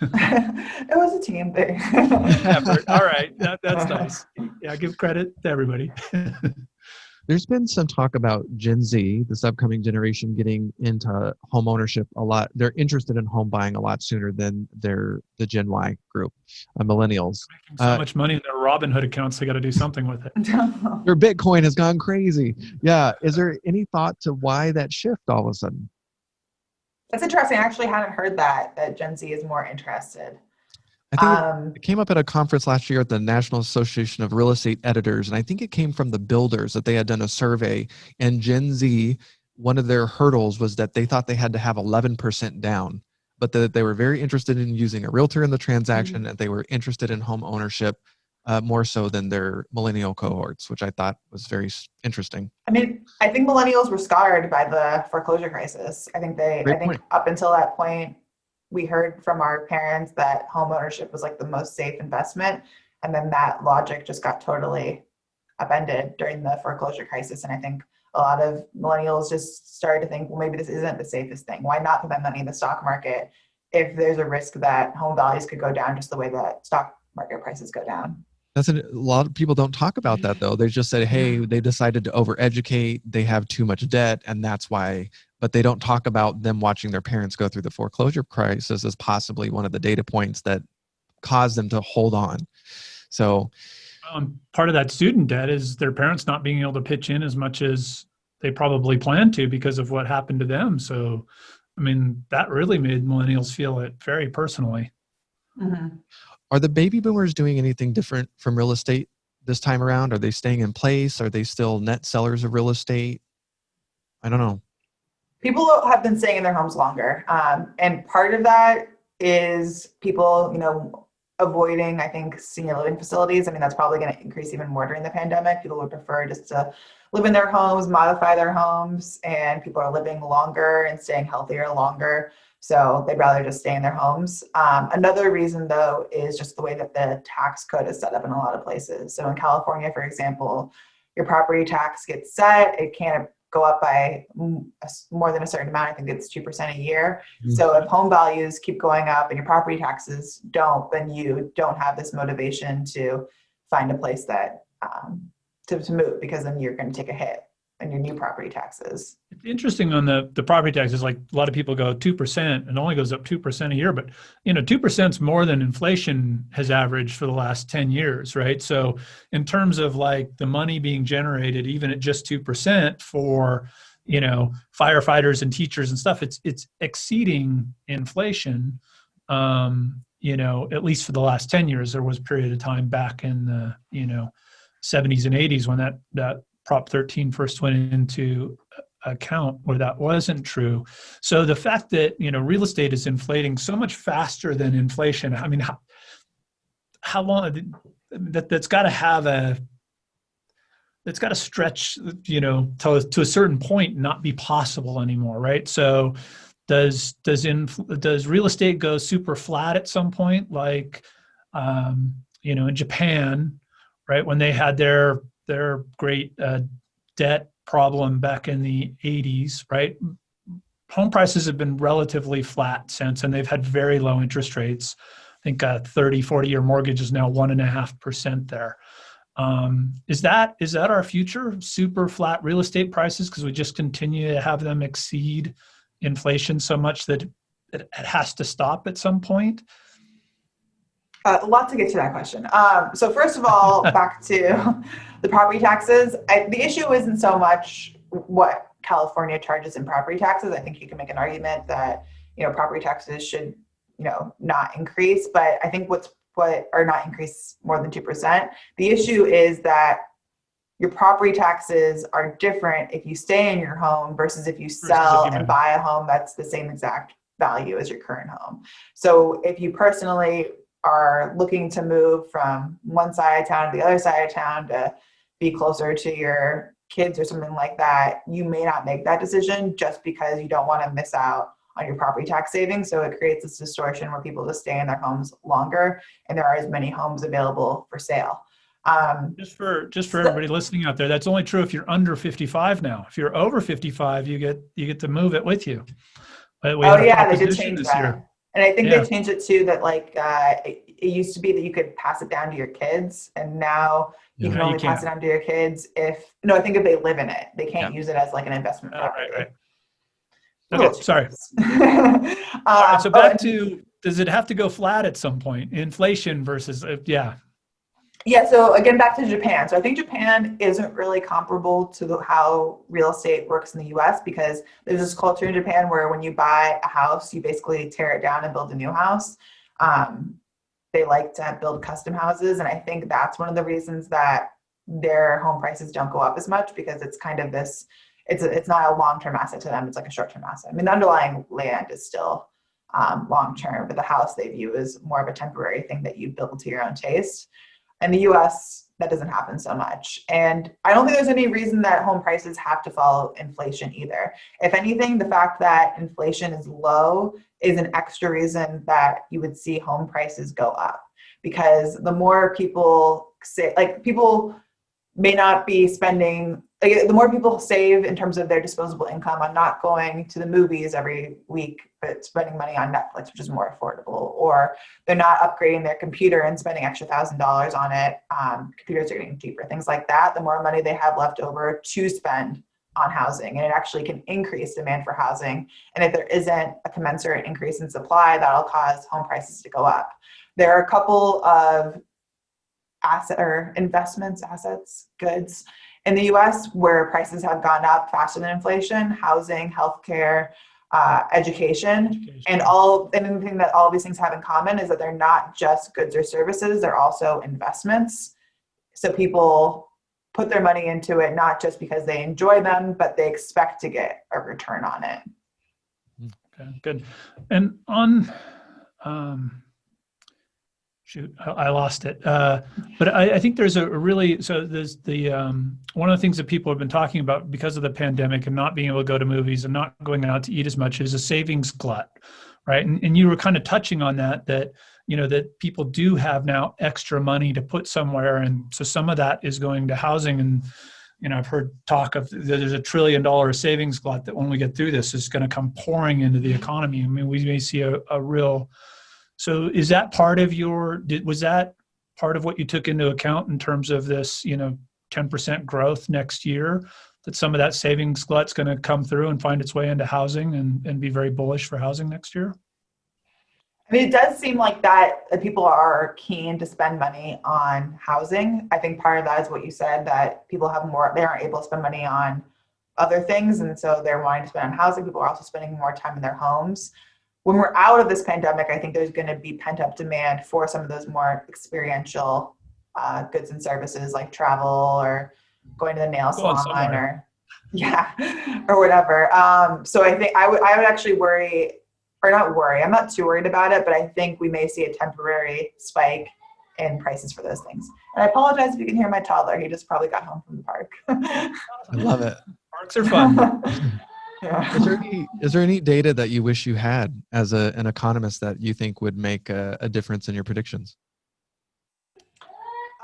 It was a team thing. Effort. All right. That's nice. Yeah, give credit to everybody. There's been some talk about Gen Z, this upcoming generation, getting into home ownership a lot. They're interested in home buying a lot sooner than the Gen Y group, millennials. Making so much money in their Robinhood accounts, they got to do something with it. Their Bitcoin has gone crazy. Yeah. Is there any thought to why that shift all of a sudden? That's interesting. I actually hadn't heard that Gen Z is more interested. I think it came up at a conference last year at the National Association of Real Estate Editors, and I think it came from the builders that they had done a survey, and Gen Z, one of their hurdles was that they thought they had to have 11% down but that they were very interested in using a realtor in the transaction, and they were interested in home ownership more so than their millennial cohorts, which I thought was very interesting. I mean, I think millennials were scarred by the foreclosure crisis. I think up until that point, we heard from our parents that home ownership was like the most safe investment. And then that logic just got totally upended during the foreclosure crisis. And I think a lot of millennials just started to think, well, maybe this isn't the safest thing. Why not put that money in the stock market if there's a risk that home values could go down just the way that stock market prices go down? A lot of people don't talk about that, though. They just said, hey, they decided to overeducate. They have too much debt, and that's why. But they don't talk about them watching their parents go through the foreclosure crisis as possibly one of the data points that caused them to hold on. So part of that student debt is their parents not being able to pitch in as much as they probably planned to because of what happened to them. So, I mean, that really made millennials feel it very personally. Mm-hmm. Are the baby boomers doing anything different from real estate this time around? Are they staying in place? Are they still net sellers of real estate? I don't know. People have been staying in their homes longer. And part of that is people, avoiding, I think, senior living facilities. I mean, that's probably going to increase even more during the pandemic. People would prefer just to live in their homes, modify their homes, and people are living longer and staying healthier longer. So they'd rather just stay in their homes. Another reason, though, is just the way that the tax code is set up in a lot of places. So in California, for example, your property tax gets set. It can't go up by more than a certain amount. I think it's 2% a year. Mm-hmm. So if home values keep going up and your property taxes don't, then you don't have this motivation to find a place that to move, because then you're going to take a hit on your new property taxes. It's interesting on the property taxes. Like a lot of people go 2% and only goes up 2% a year, but 2% is more than inflation has averaged for the last 10 years, right? So in terms of like the money being generated, even at just 2% for firefighters and teachers and stuff, it's exceeding inflation. At least for the last 10 years. There was a period of time back in the 70s and 80s when that Prop 13 first went into account where that wasn't true. So the fact that, real estate is inflating so much faster than inflation, I mean, how long that's got to stretch, to a certain point, not be possible anymore. Right. So does real estate go super flat at some point? Like, in Japan, right, when they had their great debt problem back in the 80s, right? Home prices have been relatively flat since, and they've had very low interest rates. I think a 30, 40-year mortgage is now 1.5% there. Is that our future, super flat real estate prices, because we just continue to have them exceed inflation so much that it has to stop at some point? A lot to get to that question. So first of all, back to the property taxes. The issue isn't so much what California charges in property taxes. I think you can make an argument that, property taxes should, not increase, but I think not increase more than 2%. The issue is that your property taxes are different if you stay in your home versus if you sell and buy a home that's the same exact value as your current home. So if you personally are looking to move from one side of town to the other side of town to be closer to your kids or something like that, you may not make that decision just because you don't want to miss out on your property tax savings. So it creates this distortion where people just stay in their homes longer and there are as many homes available for sale. Just for everybody listening out there, that's only true if you're under 55 now. If you're over 55, you get to move it with you. But they did change that. Year. And I think they changed it too, that it used to be that you could pass it down to your kids, and now you can only pass it down to your kids if they live in it. They can't use it as like an investment property. Right. Okay, sorry. All right, so back to, does it have to go flat at some point? Inflation versus, Yeah, so again, back to Japan. So I think Japan isn't really comparable to how real estate works in the US, because there's this culture in Japan where when you buy a house, you basically tear it down and build a new house. They like to build custom houses. And I think that's one of the reasons that their home prices don't go up as much, because it's kind of this, it's not a long-term asset to them. It's like a short-term asset. I mean, the underlying land is still long term, but the house they view as more of a temporary thing that you build to your own taste. In the US, that doesn't happen so much. And I don't think there's any reason that home prices have to follow inflation either. If anything, the fact that inflation is low is an extra reason that you would see home prices go up. Because the more people say, like, people may not be spending, like, the more people save in terms of their disposable income on not going to the movies every week, but spending money on Netflix, which is more affordable, or they're not upgrading their computer and spending extra $1,000 on it. Computers are getting cheaper, things like that. The more money they have left over to spend on housing, and it actually can increase demand for housing. And if there isn't a commensurate increase in supply, that'll cause home prices to go up. There are a couple of assets, goods in the US where prices have gone up faster than inflation: housing, healthcare, education. And anything that all of these things have in common is that they're not just goods or services, they're also investments. So people put their money into it, not just because they enjoy them, but they expect to get a return on it. Okay, good. And on, shoot, I lost it. But I think there's there's the, one of the things that people have been talking about because of the pandemic and not being able to go to movies and not going out to eat as much is a savings glut, right? And you were kind of touching on that people do have now extra money to put somewhere. And so some of that is going to housing. And, I've heard talk of there's $1 trillion savings glut that when we get through this is going to come pouring into the economy. I mean, we may see a real. So is that part of was that part of what you took into account in terms of this, 10% growth next year, that some of that savings glut's going to come through and find its way into housing and be very bullish for housing next year? I mean, it does seem like that people are keen to spend money on housing. I think part of that is what you said, that people have more, they aren't able to spend money on other things. And so they're wanting to spend on housing. People are also spending more time in their homes. When we're out of this pandemic, I think there's going to be pent up demand for some of those more experiential goods and services, like travel or going to the nail salon or whatever. So I think I would actually worry, or not worry, I'm not too worried about it, but I think we may see a temporary spike in prices for those things. And I apologize if you can hear my toddler. He just probably got home from the park. I love it. Parks are fun. Yeah. Is there any data that you wish you had as an economist that you think would make a difference in your predictions?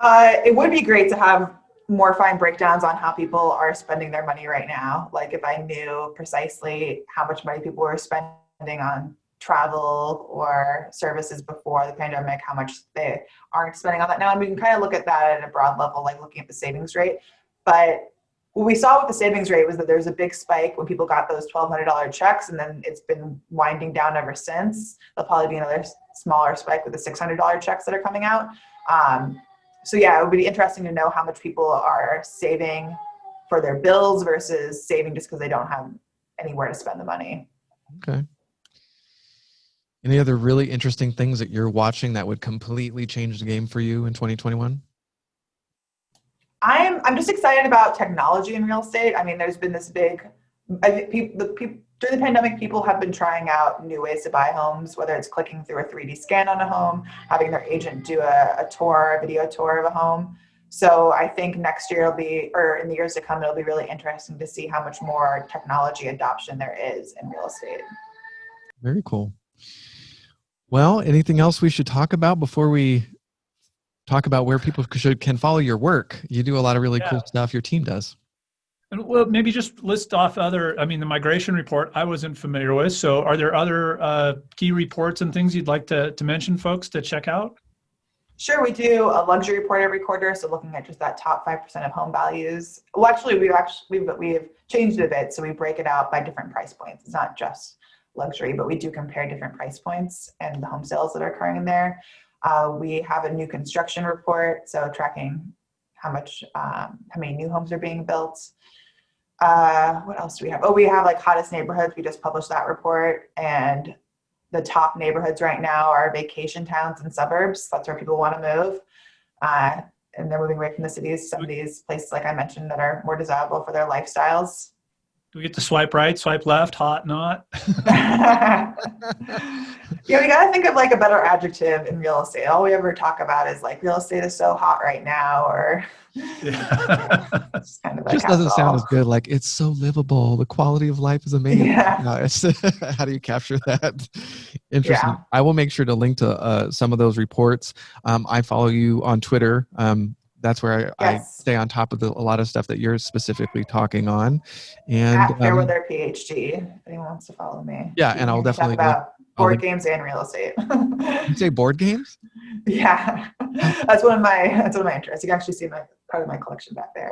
It would be great to have more fine breakdowns on how people are spending their money right now. Like if I knew precisely how much money people were spending on travel or services before the pandemic, how much they aren't spending on that now. And we can kind of look at that at a broad level, like looking at the savings rate. But what we saw with the savings rate was that there's a big spike when people got those $1,200 checks, and then it's been winding down ever since. There'll probably be another smaller spike with the $600 checks that are coming out. So yeah, it would be interesting to know how much people are saving for their bills versus saving just because they don't have anywhere to spend the money. Okay. Any other really interesting things that you're watching that would completely change the game for you in 2021? I'm just excited about technology in real estate. I mean, there's been this big, during the pandemic, people have been trying out new ways to buy homes, whether it's clicking through a 3D scan on a home, having their agent do a video tour of a home. So I think next year or in the years to come, it'll be really interesting to see how much more technology adoption there is in real estate. Very cool. Well, anything else we should talk about before we talk about where people can follow your work? You do a lot of really cool stuff. Your team does. And well, maybe just list off the migration report I wasn't familiar with. So are there other key reports and things you'd like to mention, folks, to check out? Sure, we do a luxury report every quarter. So looking at just that top 5% of home values. Well, actually, we've changed it a bit. So we break it out by different price points. It's not just luxury, but we do compare different price points and the home sales that are occurring in there. We have a new construction report, so tracking how many new homes are being built. What else do we have? Oh, we have like hottest neighborhoods. We just published that report, and the top neighborhoods right now are vacation towns and suburbs. That's where people want to move. And they're moving away from the cities. Some of these places, like I mentioned, that are more desirable for their lifestyles. Do we get to swipe right, swipe left, hot, not? Yeah, we gotta think of like a better adjective in real estate. All we ever talk about is like real estate is so hot right now, or Yeah. it's kind of like Just doesn't sound as all. good. Like, it's so livable. The quality of life is amazing. Yeah, No, it's, how do you capture that? Interesting. yeah, I will make sure to link to some of those reports. I follow you on Twitter. That's where I yes. stay on top of a lot of stuff that you're specifically talking on. And At Fairweather PhD, if anyone wants to follow me. yeah, You and can I'll hear me talk definitely link. about I'll board link. games and real estate. You say board games? Yeah, Oh, that's one of my interests. You can actually see my part of my collection back there.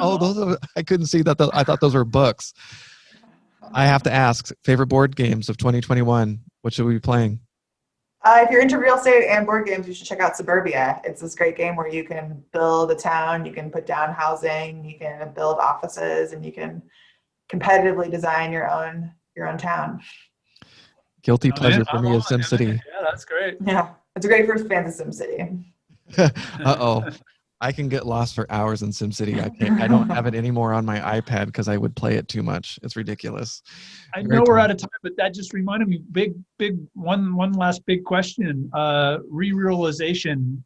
oh, those are, I couldn't see that. I thought those were books. I have to ask, favorite board games of 2021. What should we be playing? If you're into real estate and board games, you should check out Suburbia. It's this great game where you can build a town, you can put down housing, you can build offices, and you can competitively design your own town. Guilty I'm in. pleasure for I'm me on. is SimCity. Yeah, that's great. Yeah, it's great for fans of SimCity. Uh-oh. I can get lost for hours in SimCity. I don't have it anymore on my iPad because I would play it too much. It's ridiculous. I Very know we're cool. out of time, but that just reminded me, one last big question. Re-realization,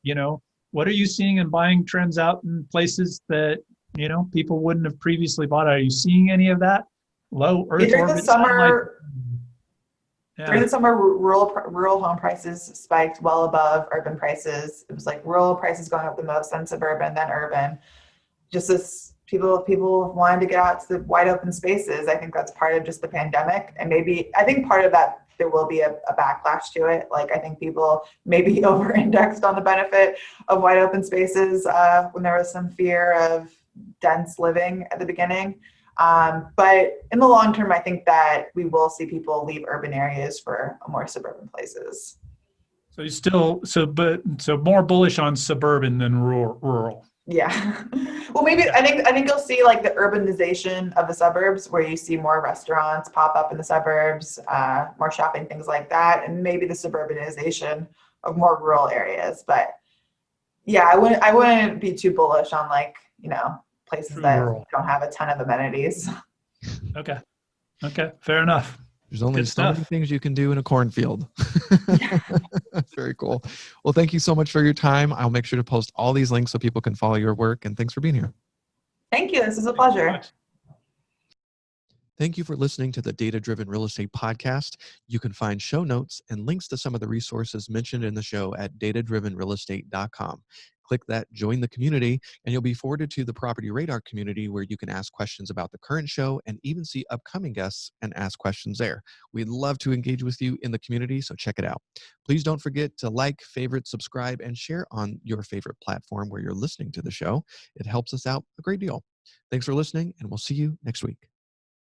what are you seeing in buying trends out in places that, people wouldn't have previously bought? Are you seeing any of that? Low Yeah, Earth during the orbit satellite? summer, during Yeah. the summer, rural home prices spiked well above urban prices. It was like rural prices going up the most, then suburban, then urban. Just as people wanted to get out to the wide open spaces. I think that's part of just the pandemic, and maybe I think part of that there will be a backlash to it. Like I think people maybe over-indexed on the benefit of wide open spaces when there was some fear of dense living at the beginning. But in the long term, I think that we will see people leave urban areas for more suburban places. So you still, so more bullish on suburban than rural. Yeah. Well, maybe I think you'll see like the urbanization of the suburbs where you see more restaurants pop up in the suburbs, more shopping, things like that, and maybe the suburbanization of more rural areas. But yeah, I wouldn't be too bullish on like, places True that rural. don't have a ton of amenities. Okay. Fair enough. There's only Good so many stuff. things you can do in a cornfield. Yeah. Very cool. Well, thank you so much for your time. I'll make sure to post all these links so people can follow your work. And thanks for being here. Thank you. This is a pleasure. Thank you for listening to the Data Driven Real Estate Podcast. You can find show notes and links to some of the resources mentioned in the show at datadrivenrealestate.com. Click that Join the Community, and you'll be forwarded to the Property Radar community where you can ask questions about the current show and even see upcoming guests and ask questions there. We'd love to engage with you in the community, so check it out. Please don't forget to like, favorite, subscribe, and share on your favorite platform where you're listening to the show. It helps us out a great deal. Thanks for listening, and we'll see you next week.